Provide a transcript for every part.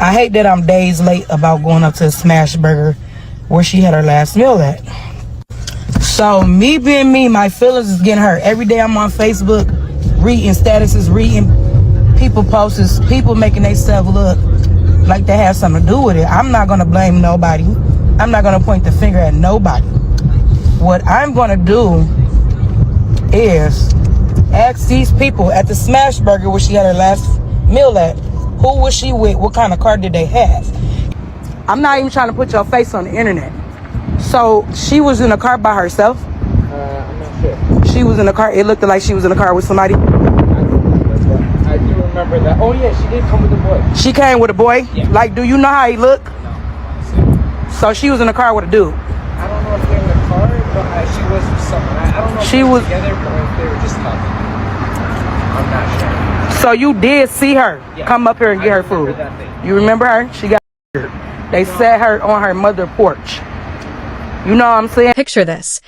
I hate that I'm days late about going up to the Smash Burger where she had her last meal at. So me being me, my feelings is getting hurt. Every day I'm on Facebook, reading statuses, reading people posts, people making themselves look like they have something to do with it. I'm not gonna blame nobody. I'm not gonna point the finger at nobody. What I'm gonna do is ask these people at the Smash Burger where she had her last meal at, who was she with? What kind of car did they have? I'm not even trying to put your face on the internet. So she was in a car by herself? I'm not sure. She was in a car. It looked like she was in a car with somebody. I don't remember, but I do remember that. Oh yeah, she did come with a boy. She came with a boy? Yeah. Like, do you know how he look? No. So she was in a car with a dude. I don't know if they were in a car, but she was with someone. I don't know if She they were was together, but if they were just talking. I'm not sure. So you did see her come up here and get her food. You remember her? She got her. They set her on her mother porch. You know what I'm saying? Picture this.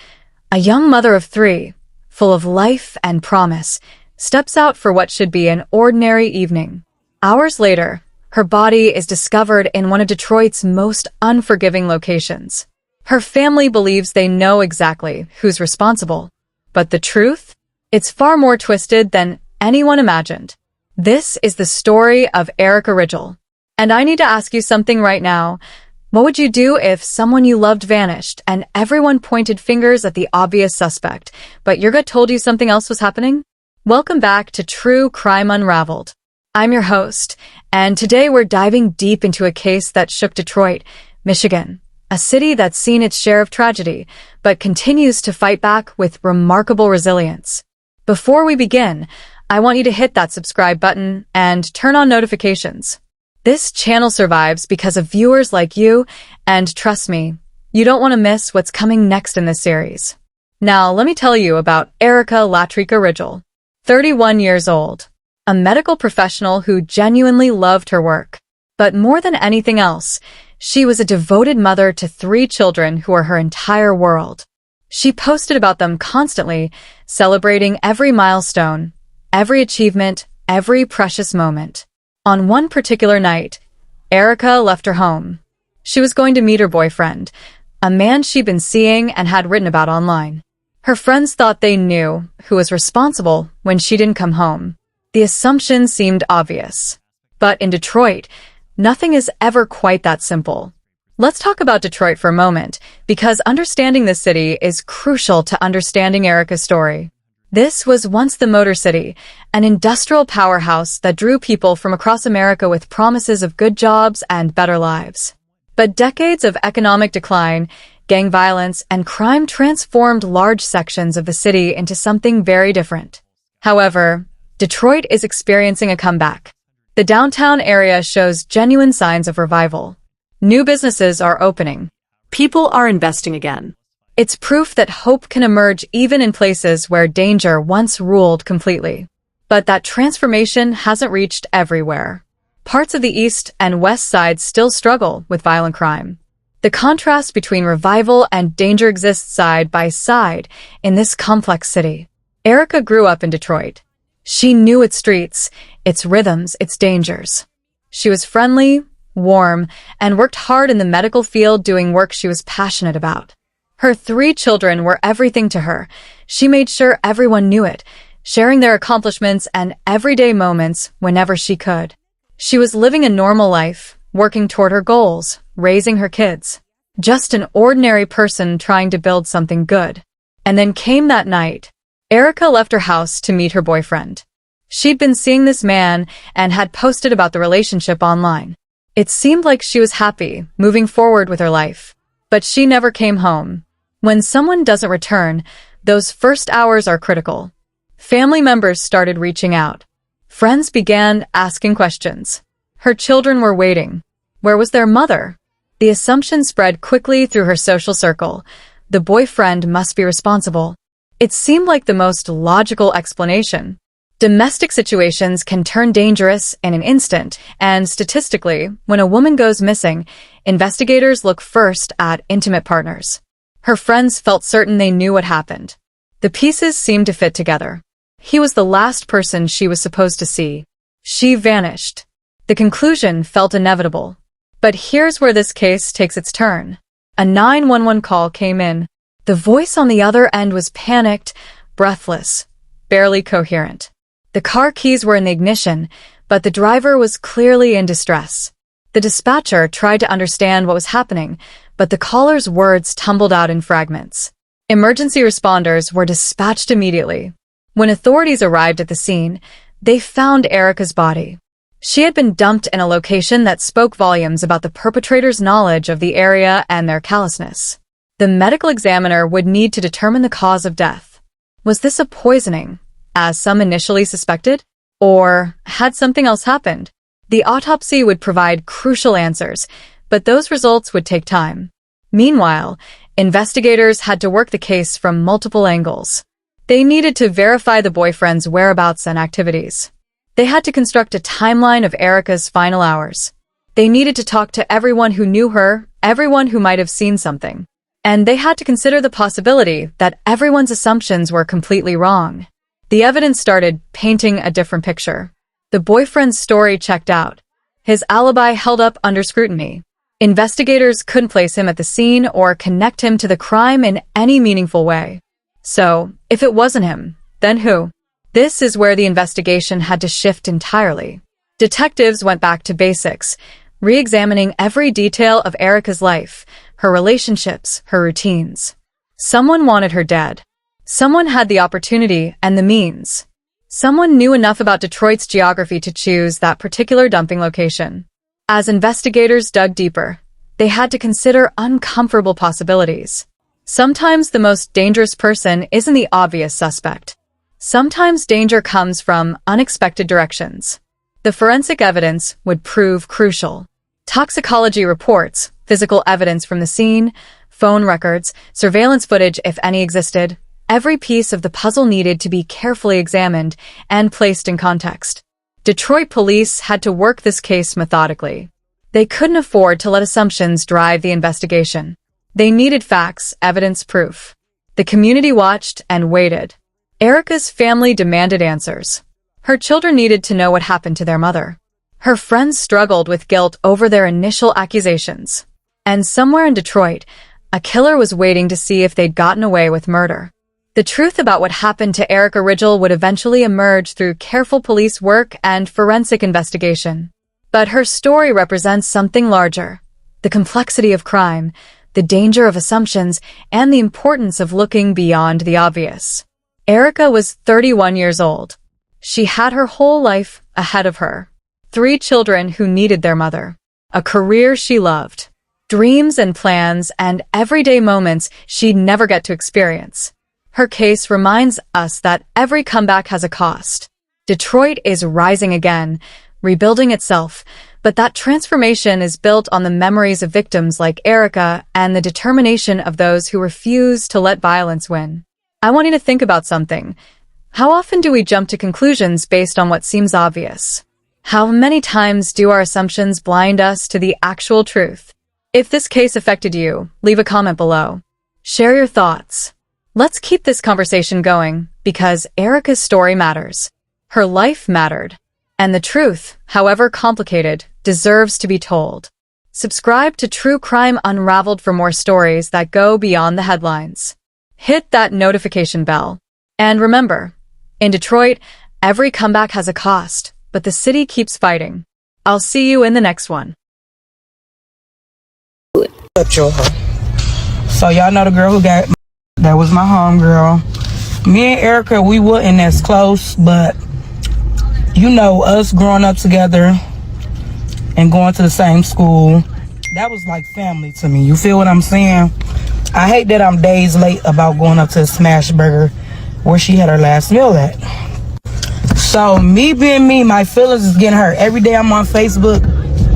A young mother of 3, full of life and promise, steps out for what should be an ordinary evening. Hours later, her body is discovered in one of Detroit's most unforgiving locations. Her family believes they know exactly who's responsible. But the truth? It's far more twisted than anyone imagined. This is the story of Erica Ridgell. And I need to ask you something right now. What would you do if someone you loved vanished and everyone pointed fingers at the obvious suspect, but your gut told you something else was happening? Welcome back to True Crime Unraveled. I'm your host, and today we're diving deep into a case that shook Detroit, Michigan, a city that's seen its share of tragedy, but continues to fight back with remarkable resilience. Before we begin, I want you to hit that subscribe button and turn on notifications. This channel survives because of viewers like you, and trust me, you don't want to miss what's coming next in this series. Now, let me tell you about Erica Latrica Rijel, 31 years old, a medical professional who genuinely loved her work. But more than anything else, she was a devoted mother to 3 children who were her entire world. She posted about them constantly, celebrating every milestone, every achievement, every precious moment. On one particular night, Erica left her home. She was going to meet her boyfriend, a man she'd been seeing and had written about online. Her friends thought they knew who was responsible when she didn't come home. The assumption seemed obvious. But in Detroit, nothing is ever quite that simple. Let's talk about Detroit for a moment, because understanding this city is crucial to understanding Erica's story. This was once the Motor City, an industrial powerhouse that drew people from across America with promises of good jobs and better lives. But decades of economic decline, gang violence, and crime transformed large sections of the city into something very different. However, Detroit is experiencing a comeback. The downtown area shows genuine signs of revival. New businesses are opening. People are investing again. It's proof that hope can emerge even in places where danger once ruled completely. But that transformation hasn't reached everywhere. Parts of the east and west sides still struggle with violent crime. The contrast between revival and danger exists side by side in this complex city. Erica grew up in Detroit. She knew its streets, its rhythms, its dangers. She was friendly, warm, and worked hard in the medical field doing work she was passionate about. Her 3 children were everything to her. She made sure everyone knew it, sharing their accomplishments and everyday moments whenever she could. She was living a normal life, working toward her goals, raising her kids. Just an ordinary person trying to build something good. And then came that night. Erica left her house to meet her boyfriend. She'd been seeing this man and had posted about the relationship online. It seemed like she was happy, moving forward with her life. But she never came home. When someone doesn't return, those first hours are critical. Family members started reaching out. Friends began asking questions. Her children were waiting. Where was their mother? The assumption spread quickly through her social circle. The boyfriend must be responsible. It seemed like the most logical explanation. Domestic situations can turn dangerous in an instant, and statistically, when a woman goes missing, investigators look first at intimate partners. Her friends felt certain they knew what happened. The pieces seemed to fit together. He was the last person she was supposed to see. She vanished. The conclusion felt inevitable. But here's where this case takes its turn. A 911 call came in. The voice on the other end was panicked, breathless, barely coherent. The car keys were in the ignition, but the driver was clearly in distress. The dispatcher tried to understand what was happening, but the caller's words tumbled out in fragments. Emergency responders were dispatched immediately. When authorities arrived at the scene, they found Erica's body. She had been dumped in a location that spoke volumes about the perpetrator's knowledge of the area and their callousness. The medical examiner would need to determine the cause of death. Was this a poisoning, as some initially suspected? Or had something else happened? The autopsy would provide crucial answers, but those results would take time. Meanwhile, investigators had to work the case from multiple angles. They needed to verify the boyfriend's whereabouts and activities. They had to construct a timeline of Erica's final hours. They needed to talk to everyone who knew her, everyone who might have seen something. And they had to consider the possibility that everyone's assumptions were completely wrong. The evidence started painting a different picture. The boyfriend's story checked out. His alibi held up under scrutiny. Investigators couldn't place him at the scene or connect him to the crime in any meaningful way. So, if it wasn't him, then who? This is where the investigation had to shift entirely. Detectives went back to basics, re-examining every detail of Erica's life, her relationships, her routines. Someone wanted her dead. Someone had the opportunity and the means. Someone knew enough about Detroit's geography to choose that particular dumping location. As investigators dug deeper, they had to consider uncomfortable possibilities. Sometimes the most dangerous person isn't the obvious suspect. Sometimes danger comes from unexpected directions. The forensic evidence would prove crucial. Toxicology reports, physical evidence from the scene, phone records, surveillance footage if any existed, every piece of the puzzle needed to be carefully examined and placed in context. Detroit police had to work this case methodically. They couldn't afford to let assumptions drive the investigation. They needed facts, evidence, proof. The community watched and waited. Erica's family demanded answers. Her children needed to know what happened to their mother. Her friends struggled with guilt over their initial accusations. And somewhere in Detroit, a killer was waiting to see if they'd gotten away with murder. The truth about what happened to Erica Ridgell would eventually emerge through careful police work and forensic investigation. But her story represents something larger: the complexity of crime, the danger of assumptions, and the importance of looking beyond the obvious. Erica was 31 years old. She had her whole life ahead of her. 3 children who needed their mother. A career she loved. Dreams and plans and everyday moments she'd never get to experience. Her case reminds us that every comeback has a cost. Detroit is rising again, rebuilding itself, but that transformation is built on the memories of victims like Erica and the determination of those who refuse to let violence win. I want you to think about something. How often do we jump to conclusions based on what seems obvious? How many times do our assumptions blind us to the actual truth? If this case affected you, leave a comment below. Share your thoughts. Let's keep this conversation going, because Erica's story matters. Her life mattered. And the truth, however complicated, deserves to be told. Subscribe to True Crime Unraveled for more stories that go beyond the headlines. Hit that notification bell. And remember, in Detroit, every comeback has a cost, but the city keeps fighting. I'll see you in the next one. So y'all know the girl who got, that was my homegirl. Me and Erica, we wasn't as close, but you know, us growing up together and going to the same school, that was like family to me. You feel what I'm saying? I hate that I'm days late about going up to the Smash Burger where she had her last meal at. So me being me, my feelings is getting hurt. Every day I'm on Facebook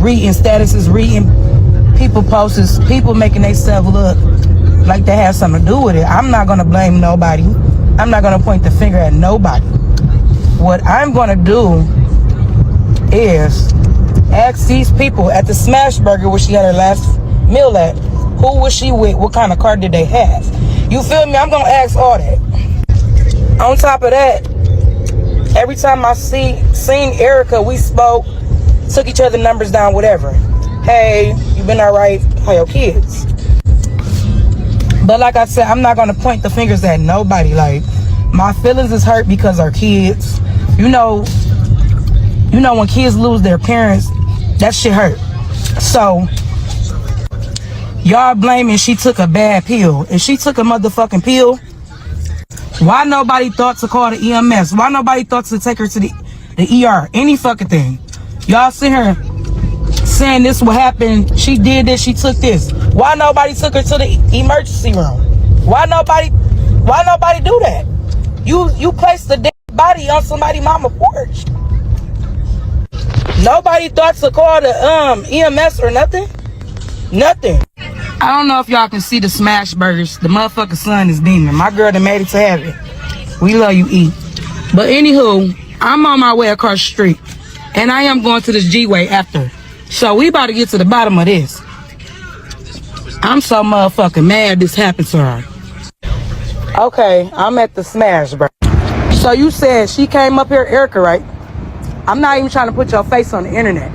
reading statuses, reading people posts, people making themselves look like they have something to do with it. I'm not going to blame nobody. I'm not going to point the finger at nobody. What I'm going to do is ask these people at the Smash Burger where she had her last meal at, who was she with, what kind of car did they have? You feel me? I'm going to ask all that. On top of that, every time I seen Erica, we spoke, took each other numbers down, whatever. Hey, you been all right? How your kids? But like I said, I'm not gonna point the fingers at nobody. Like, my feelings is hurt because our kids, you know when kids lose their parents, that shit hurt. So y'all blaming she took a bad pill. If she took a motherfucking pill, why nobody thought to call the EMS? Why nobody thought to take her to the ER? Any fucking thing. Y'all see her saying this will happen, she did this, she took this. Why nobody took her to the emergency room? Why nobody do that? You placed the dead body on somebody's mama porch. Nobody thought to call the EMS or nothing. Nothing. I don't know if y'all can see the smash burgers. The motherfucking sun is beaming. My girl done made it to heaven. We love you, E. But anywho, I'm on my way across the street, and I am going to this G-Way after. So we about to get to the bottom of this. I'm so motherfucking mad this happened to her. Okay, I'm at the smash burger. So you said she came up here, Erica, right? I'm not even trying to put your face on the internet.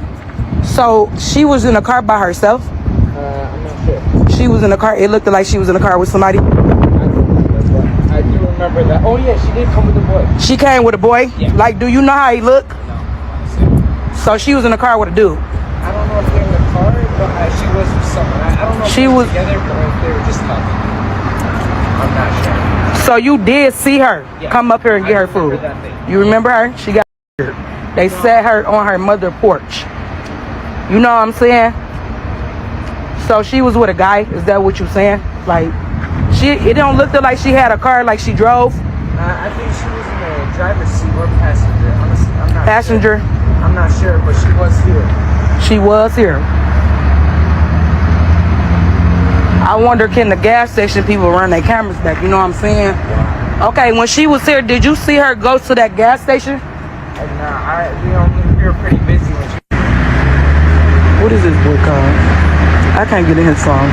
So she was in a car by herself? I'm not sure. She was in a car. It looked like she was in a car with somebody. I do remember that. Oh yeah, she did come with the boy. She came with a boy? Yeah. Like, do you know how he looked? No. So she was in a car with a dude? I don't know if they're in the car, but she was with someone. I don't know if She they were was together, but if they were just talking. I'm not sure. So you did see her come up here and get her food? That thing. You remember her? She got her. They set her on her mother porch. You know what I'm saying? So she was with a guy. Is that what you saying? Like, it don't look like she had a car, like she drove. I think she was in the driver's seat or passenger. Honestly, I'm not Passenger. Sure. I'm not sure, but she was here. She was here. I wonder, can the gas station people run their cameras back? You know what I'm saying? Wow. Okay, when she was here, did you see her go to that gas station? We were pretty busy when she. What is this boy called? I can't get in his song.